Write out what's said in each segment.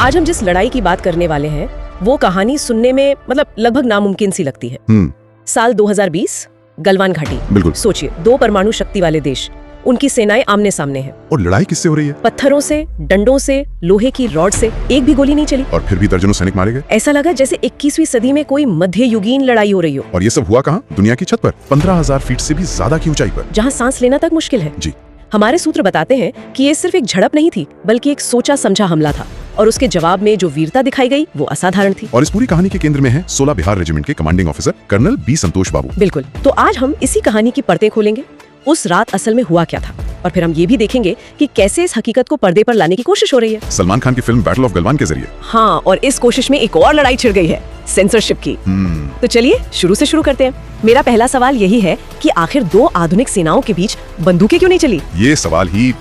आज हम जिस लड़ाई की बात करने वाले हैं वो कहानी सुनने में लगभग नामुमकिन सी लगती है। साल 2020, गलवान घाटी। बिल्कुल। सोचिए, 2 परमाणु शक्ति वाले देश, उनकी सेनाएं आमने सामने हैं। और लड़ाई किससे हो रही है? पत्थरों से, डंडों से, लोहे की रॉड से। एक भी गोली नहीं चली और फिर भी दर्जनों सैनिक मारे गए। ऐसा लगा जैसे 21वीं सदी में कोई मध्ययुगीन लड़ाई हो रही हो। और ये सब हुआ कहाँ? दुनिया की छत पर, 15,000 फीट से भी ज्यादा की ऊंचाई पर, जहाँ सांस लेना तक मुश्किल है। जी। हमारे सूत्र बताते हैं कि ये सिर्फ एक झड़प नहीं थी, बल्कि एक सोचा समझा हमला था, और उसके जवाब में जो वीरता दिखाई गई वो असाधारण थी। और इस पूरी कहानी के केंद्र में है 16 बिहार रेजिमेंट के कमांडिंग ऑफिसर कर्नल बी संतोष बाबू। बिल्कुल। तो आज हम इसी कहानी की परतें खोलेंगे। उस रात असल में हुआ क्या था, और फिर हम ये भी देखेंगे कि कैसे इस हकीकत को पर्दे पर लाने की कोशिश हो रही है सलमान खान की फिल्म बैटल ऑफ गलवान के जरिए। हाँ, और इस कोशिश में एक और लड़ाई छिड़ गई है, सेंसरशिप की। तो चलिए शुरू से शुरू करते हैं। मेरा पहला सवाल यही है कि आखिर 2 आधुनिक सेनाओं के बीच बंदूकें क्यों नहीं चली? ये सवाल ही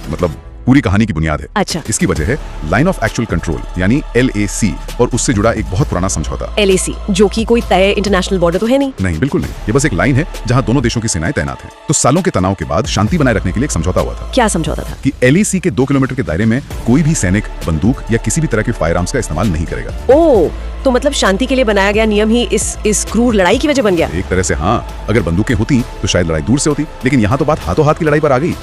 पूरी कहानी की बुनियाद है। अच्छा। इसकी वजह है लाइन ऑफ एक्चुअल कंट्रोल यानी LAC, और उससे जुड़ा एक बहुत पुराना समझौता। LAC, जो कि कोई तय इंटरनेशनल बॉर्डर तो है नहीं? नहीं, बिल्कुल नहीं। ये बस एक लाइन है जहां दोनों देशों की सेनाएं तैनात हैं। तो सालों के तनाव के बाद शांति बनाए रखने के लिए एक समझौता हुआ था। क्या समझौता था? कि LAC के 2 किलोमीटर के दायरे में कोई भी सैनिक बंदूक या किसी भी तरह के फायर आर्म्स का इस्तेमाल नहीं करेगा। ओह, तो शांति के लिए बनाया गया नियम ही इस क्रूर लड़ाई की वजह बन गया। एक तरह से हाँ। अगर बंदूकें होती तो शायद लड़ाई दूर से होती, लेकिन यहाँ तो बात हाथों हाथ की लड़ाई पर आ गई।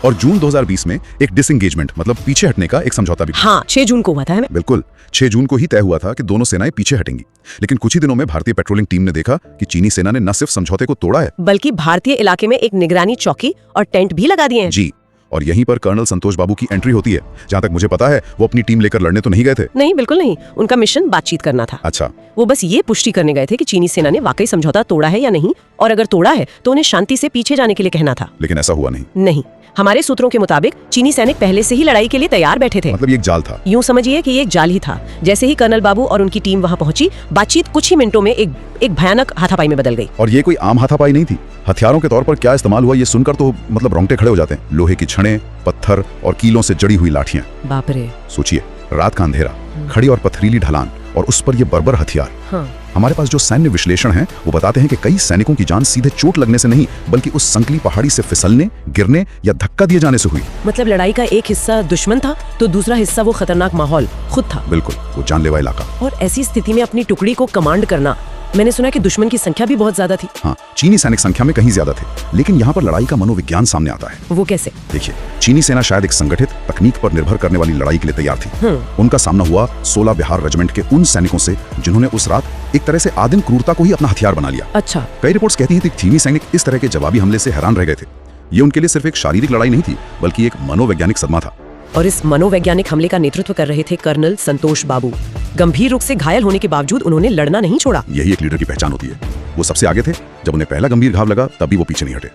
और जून 2020 में एक डिसएंगेजमेंट पीछे हटने का एक समझौता भी। हाँ, 6 जून को हुआ था। बिल्कुल, 6 जून को ही तय हुआ था कि दोनों सेनाएं पीछे हटेंगी। लेकिन कुछ ही दिनों में भारतीय पेट्रोलिंग टीम ने देखा कि चीनी सेना ने न सिर्फ समझौते को तोड़ा है, बल्कि भारतीय इलाके में एक निगरानी चौकी और टेंट भी लगा दिए हैं। जी। और यहीं पर कर्नल संतोष बाबू की एंट्री होती है। जहाँ तक मुझे पता है वो अपनी टीम लेकर लड़ने तो नहीं गए थे। नहीं, बिल्कुल नहीं। उनका मिशन बातचीत करना था। अच्छा। वो बस ये पुष्टि करने गए थे कि चीनी सेना ने वाकई समझौता तोड़ा है या नहीं, और अगर तोड़ा है तो उन्हें शांति से पीछे जाने के लिए कहना था। लेकिन ऐसा हुआ नहीं। नहीं, हमारे सूत्रों के मुताबिक चीनी सैनिक पहले से ही लड़ाई के लिए तैयार बैठे थे। ये एक जाल था। यूं समझिए कि ये एक जाल ही था। जैसे ही कर्नल बाबू और उनकी टीम वहां पहुंची, बातचीत कुछ ही मिनटों में एक भयानक हाथापाई में बदल गई। और ये कोई आम हाथापाई नहीं थी। हथियारों के तौर पर क्या इस्तेमाल हुआ ये सुनकर तो रोंगटे खड़े हो जाते हैं। लोहे की छड़ें, पत्थर और कीलों से जड़ी हुई लाठियां। बाप रे। सोचिए, रात का अंधेरा, खड़ी और पथरीली ढलान, और उस पर ये बर्बर हथियार। हाँ। हमारे पास जो सैन्य विश्लेषण है वो बताते हैं कि कई सैनिकों की जान सीधे चोट लगने से नहीं, बल्कि उस संकली पहाड़ी से फिसलने, गिरने या धक्का दिए जाने से हुई। लड़ाई का एक हिस्सा दुश्मन था तो दूसरा हिस्सा वो खतरनाक माहौल खुद था। बिल्कुल, वो जानलेवा इलाका। और ऐसी स्थिति में अपनी टुकड़ी को कमांड करना, मैंने सुना कि दुश्मन की संख्या भी बहुत ज्यादा थी। हाँ, चीनी सैनिक संख्या में कहीं ज्यादा थे, लेकिन यहाँ पर लड़ाई का मनोविज्ञान सामने आता है। वो कैसे? देखिए, चीनी सेना शायद एक संगठित तकनीक पर निर्भर करने वाली लड़ाई के लिए तैयार थी। उनका सामना हुआ 16 बिहार रेजिमेंट के उन सैनिकों से जिन्होंने उस रात एक तरह से आदिम क्रूरता को ही अपना हथियार बना लिया। अच्छा। कई रिपोर्ट्स कहती हैं कि चीनी सैनिक इस तरह के जवाबी हमले से हैरान रह गए थे। ये उनके लिए सिर्फ एक शारीरिक लड़ाई नहीं थी, बल्कि एक मनोवैज्ञानिक सदमा था। और इस मनोवैज्ञानिक हमले का नेतृत्व कर रहे थे कर्नल संतोष बाबू। गंभीर रूप से घायल होने के बावजूद उन्होंने लड़ना नहीं छोड़ा। यही एक लीडर की पहचान होती है। वो सबसे आगे थे। जब उन्हें पहला गंभीर घाव लगा तब भी वो पीछे नहीं हटे,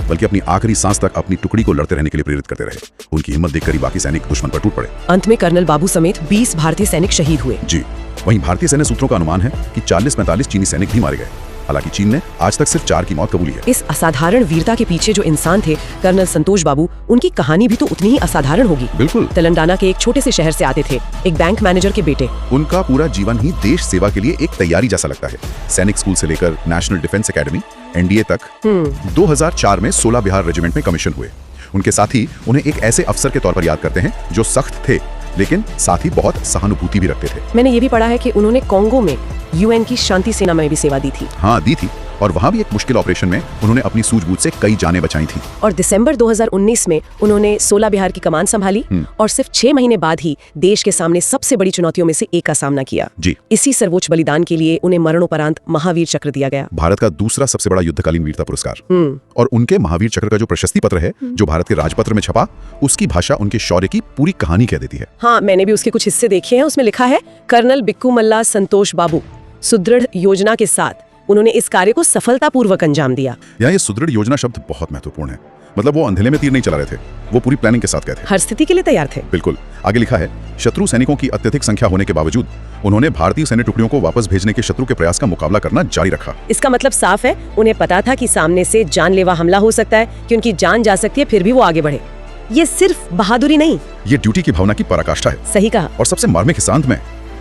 बल्कि अपनी आखिरी सांस तक अपनी टुकड़ी को लड़ते रहने के लिए प्रेरित करते रहे। उनकी हिम्मत देखकर ही बाकी सैनिक दुश्मन पर टूट पड़े। अंत में कर्नल बाबू समेत 20 भारतीय सैनिक शहीद हुए। जी। वहीं भारतीय सैन्य सूत्रों का अनुमान है कि 40-45 चीनी सैनिक भी मारे गए। हालांकि चीन ने आज तक सिर्फ 4 की मौत कबूली है। इस असाधारण वीरता के पीछे जो इंसान थे कर्नल संतोष बाबू, उनकी कहानी भी तो उतनी ही असाधारण होगी। बिल्कुल। तेलंगाना के एक छोटे से शहर से आते थे, एक बैंक मैनेजर के बेटे। उनका पूरा जीवन ही देश सेवा के लिए एक तैयारी जैसा लगता है। सैनिक स्कूल से लेकर नेशनल डिफेंस एकेडमी NDA तक 2004 में 16 बिहार रेजिमेंट में कमीशन हुए। उनके साथी उन्हें एक ऐसे अफसर के तौर पर याद करते हैं जो सख्त थे, लेकिन साथ ही बहुत सहानुभूति भी रखते थे। मैंने ये भी पढ़ा है कि उन्होंने कांगो में UN की शांति सेना में भी सेवा दी थी। हाँ, दी थी। और वहाँ भी एक मुश्किल ऑपरेशन में उन्होंने अपनी सूझबूझ से कई जानें बचाई थी। और दिसंबर 2019 में उन्होंने 16 बिहार की कमान संभाली, और सिर्फ 6 महीने बाद ही देश के सामने सबसे बड़ी चुनौतियों में से एक का सामना किया। जी। इसी सर्वोच्च बलिदान के लिए उन्हें मरणोपरांत महावीर चक्र दिया गया, भारत का दूसरा सबसे बड़ा युद्धकालीन वीरता पुरस्कार। और उनके महावीर चक्र का जो प्रशस्ति पत्र है, जो भारत के राजपत्र में छपा, उसकी भाषा उनके शौर्य की पूरी कहानी कह देती है। हाँ, मैंने भी उसके कुछ हिस्से देखे हैं। उसमें लिखा है, कर्नल बिक्कू मल्ला संतोष बाबू सुदृढ़ योजना के साथ उन्होंने इस कार्य को सफलतापूर्वक अंजाम दिया। यहाँ ये सुदृढ़ योजना शब्द बहुत महत्वपूर्ण है। वो अंधेले में तीर नहीं चला रहे थे, वो पूरी प्लानिंग के साथ गए थे। हर स्थिति के लिए तैयार थे। बिल्कुल। आगे लिखा है, शत्रु सैनिकों की अत्यधिक संख्या होने के बावजूद उन्होंने भारतीय सैन्य टुकड़ियों को वापस भेजने के शत्रु के प्रयास का मुकाबला करना जारी रखा। इसका मतलब साफ है, उन्हें पता था कि सामने से जानलेवा हमला हो सकता है, कि उनकी जान जा सकती है, फिर भी वो आगे बढ़े। ये सिर्फ बहादुरी नहीं, ये ड्यूटी की भावना की पराकाष्ठा है। सही कहा। और सबसे मार्मिक हिस्सा अंत में,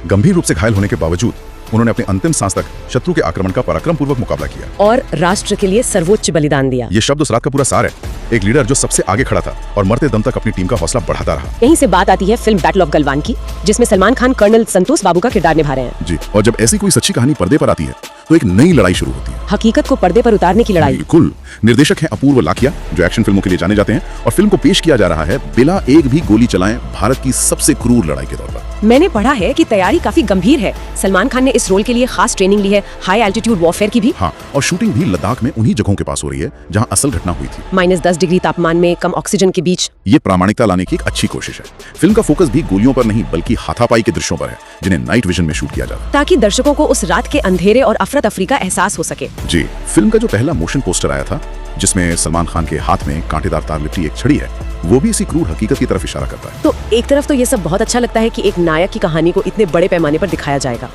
गंभीर रूप से घायल होने के बावजूद उन्होंने अपने अंतिम सांस तक शत्रु के आक्रमण का पराक्रम पूर्वक मुकाबला किया और राष्ट्र के लिए सर्वोच्च बलिदान दिया। ये शब्द उस रात का पूरा सार है। एक लीडर जो सबसे आगे खड़ा था और मरते दम तक अपनी टीम का हौसला बढ़ाता रहा। यहीं से बात आती है फिल्म बैटल ऑफ गलवान की, जिसमें सलमान खान कर्नल संतोष बाबू का किरदार निभा रहे हैं। जी, और जब ऐसी कोई सच्ची कहानी पर्दे पर आती है तो एक नई लड़ाई शुरू होती है। हकीकत को पर्दे पर उतारने की लड़ाई। बिल्कुल। निर्देशक हैं अपूर्व लाखिया, जो एक्शन फिल्मों के लिए जाने जाते हैं, और फिल्म को पेश किया जा रहा है बिना एक भी गोली चलाए भारत की सबसे क्रूर लड़ाई के तौर पर। मैंने पढ़ा है कि तैयारी काफी गंभीर है। सलमान खान ने इस रोल के लिए खास ट्रेनिंग ली है, हाई एल्टीट्यूड वॉरफेयर की भी। हाँ, और शूटिंग भी लद्दाख में उन्हीं जगहों के पास हो रही है जहाँ असल घटना हुई थी। -10 डिग्री तापमान में कम ऑक्सीजन के बीच। ये प्रामाणिकता लाने की एक अच्छी कोशिश है। फिल्म का फोकस भी गोलियों पर नहीं बल्कि हाथापाई के दृश्यों पर है, जिन्हें नाइट विजन में शूट किया जाता है, ताकि दर्शकों को उस रात के अंधेरे और अफरा तफरी का एहसास हो सके। जी, फिल्म का जो पहला मोशन पोस्टर आया था, जिसमें सलमान खान के हाथ में कांटेदार तार लिपटी एक छड़ी है, वो भी इसी क्रूर हकीकत की तरफ इशारा करता है। तो एक तरफ तो ये सब बहुत अच्छा लगता है कि एक नायक की कहानी को इतने बड़े पैमाने पर दिखाया जाएगा,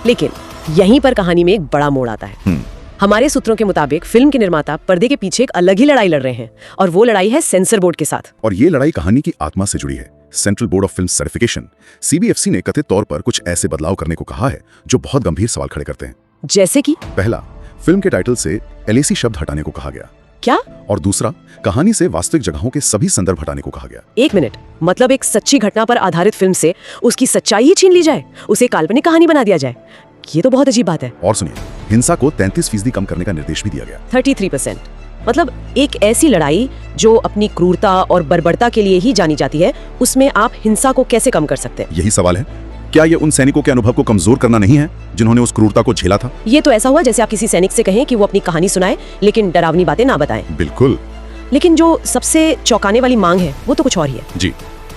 लेकिन यहीं पर कहानी में एक बड़ा मोड़ आता है। हमारे सूत्रों के मुताबिक फिल्म के निर्माता पर्दे के पीछे एक अलग ही लड़ाई लड़ रहे हैं, और वो लड़ाई है सेंसर बोर्ड के साथ। और ये लड़ाई कहानी की आत्मा से जुड़ी है। Central board of film certification (CBFC) ने कथित तौर पर कुछ ऐसे बदलाव करने को कहा है जो बहुत गंभीर सवाल खड़े करते हैं। जैसे कि पहला, फिल्म के टाइटल से LAC शब्द हटाने को कहा गया। क्या? और दूसरा, कहानी से वास्तविक जगहों के सभी संदर्भ हटाने को कहा गया। एक मिनट, मतलब एक सच्ची घटना पर आधारित फिल्म से उसकी सच्चाई ही छीन ली जाए, उसे काल्पनिक कहानी बना दिया जाए? ये तो बहुत अजीब बात है। और सुनिए, हिंसा को 33% कम करने का निर्देश भी दिया गया। 33%? मतलब एक ऐसी लड़ाई जो अपनी क्रूरता और बर्बरता के लिए ही जानी जाती है, उसमें आप हिंसा को कैसे कम कर सकते हैं? यही सवाल है। क्या ये उन सैनिकों के अनुभव को कमजोर करना नहीं है जिन्होंने उस क्रूरता को झेला था? ये तो ऐसा हुआ जैसे आप किसी सैनिक से कहें कि वो अपनी कहानी सुनाए लेकिन डरावनी बातें ना बताएं। बिल्कुल। लेकिन जो सबसे चौंकाने वाली मांग है वो तो कुछ और ही है। जी,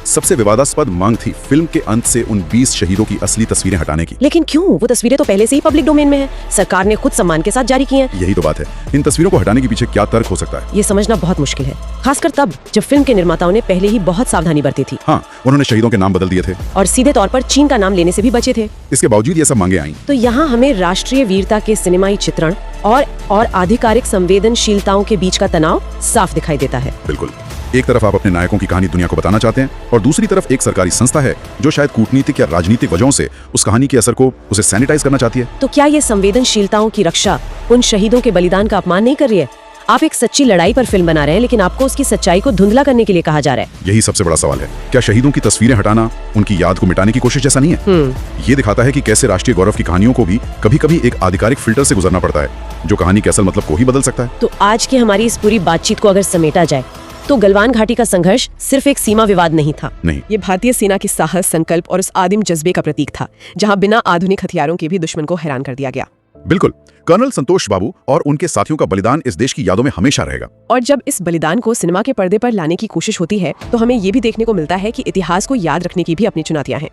सबसे विवादास्पद मांग थी फिल्म के अंत से उन 20 शहीदों की असली तस्वीरें हटाने की। लेकिन क्यों? वो तस्वीरें तो पहले से ही पब्लिक डोमेन में है, सरकार ने खुद सम्मान के साथ जारी की हैं। यही तो बात है, इन तस्वीरों को हटाने के पीछे क्या तर्क हो सकता है? ये समझना बहुत मुश्किल है, खासकर तब जब फिल्म के निर्माताओं ने पहले ही बहुत सावधानी बरती थी। हाँ, उन्होंने शहीदों के नाम बदल दिए थे और सीधे तौर पर चीन का नाम लेने से भी बचे थे। इसके बावजूद ये सब मांगे आई। तो यहाँ हमें राष्ट्रीय वीरता के सिनेमाई चित्रण और आधिकारिक संवेदनशीलताओं के बीच का तनाव साफ दिखाई देता है। बिल्कुल। एक तरफ आप अपने नायकों की कहानी दुनिया को बताना चाहते हैं, और दूसरी तरफ एक सरकारी संस्था है जो शायद कूटनीतिक या राजनीतिक वजहों से उस कहानी के असर को उसे सैनिटाइज करना चाहती है। तो क्या ये संवेदनशीलताओं की रक्षा उन शहीदों के बलिदान का अपमान नहीं कर रही है? आप एक सच्ची लड़ाई पर फिल्म बना रहे हैं, लेकिन आपको उसकी सच्चाई को धुंधला करने के लिए कहा जा रहा है। यही सबसे बड़ा सवाल है। क्या शहीदों की तस्वीरें हटाना उनकी याद को मिटाने की कोशिश जैसा नहीं है? ये दिखाता है कि कैसे राष्ट्रीय गौरव की कहानियों को भी कभी-कभी एक आधिकारिक फिल्टर से गुजरना पड़ता है, जो कहानी के असल मतलब को ही बदल सकता है। तो आज की हमारी इस पूरी बातचीत को अगर समेटा जाए तो गलवान घाटी का संघर्ष सिर्फ एक सीमा विवाद नहीं था। नहीं, ये भारतीय सेना के साहस, संकल्प और उस आदिम जज्बे का प्रतीक था, जहां बिना आधुनिक हथियारों के भी दुश्मन को हैरान कर दिया गया। बिल्कुल। कर्नल संतोष बाबू और उनके साथियों का बलिदान इस देश की यादों में हमेशा रहेगा। और जब इस बलिदान को सिनेमा के पर्दे पर लाने की कोशिश होती है, तो हमें ये भी देखने को मिलता है कि इतिहास को याद रखने की भी अपनी चुनौतियां हैं।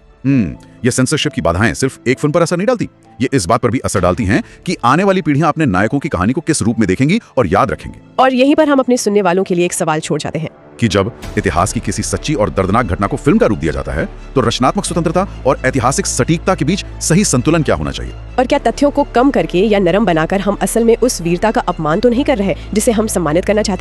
ये सेंसरशिप की बाधाएं सिर्फ एक फिल्म पर असर नहीं डालती, ये इस बात पर भी असर डालती हैं कि आने वाली पीढ़ियां अपने नायकों की कहानी को किस रूप में देखेंगी और याद रखेंगी। और यहीं पर हम अपने सुनने वालों के लिए एक सवाल छोड़ जाते हैं कि जब इतिहास की किसी सच्ची और दर्दनाक घटना को फिल्म का रूप दिया जाता है, तो रचनात्मक स्वतंत्रता और ऐतिहासिक सटीकता के बीच सही संतुलन क्या होना चाहिए? और क्या तथ्यों को कम करके या नरम बनाकर हम असल में उस वीरता का अपमान तो नहीं कर रहे जिसे हम सम्मानित करना चाहते हैं?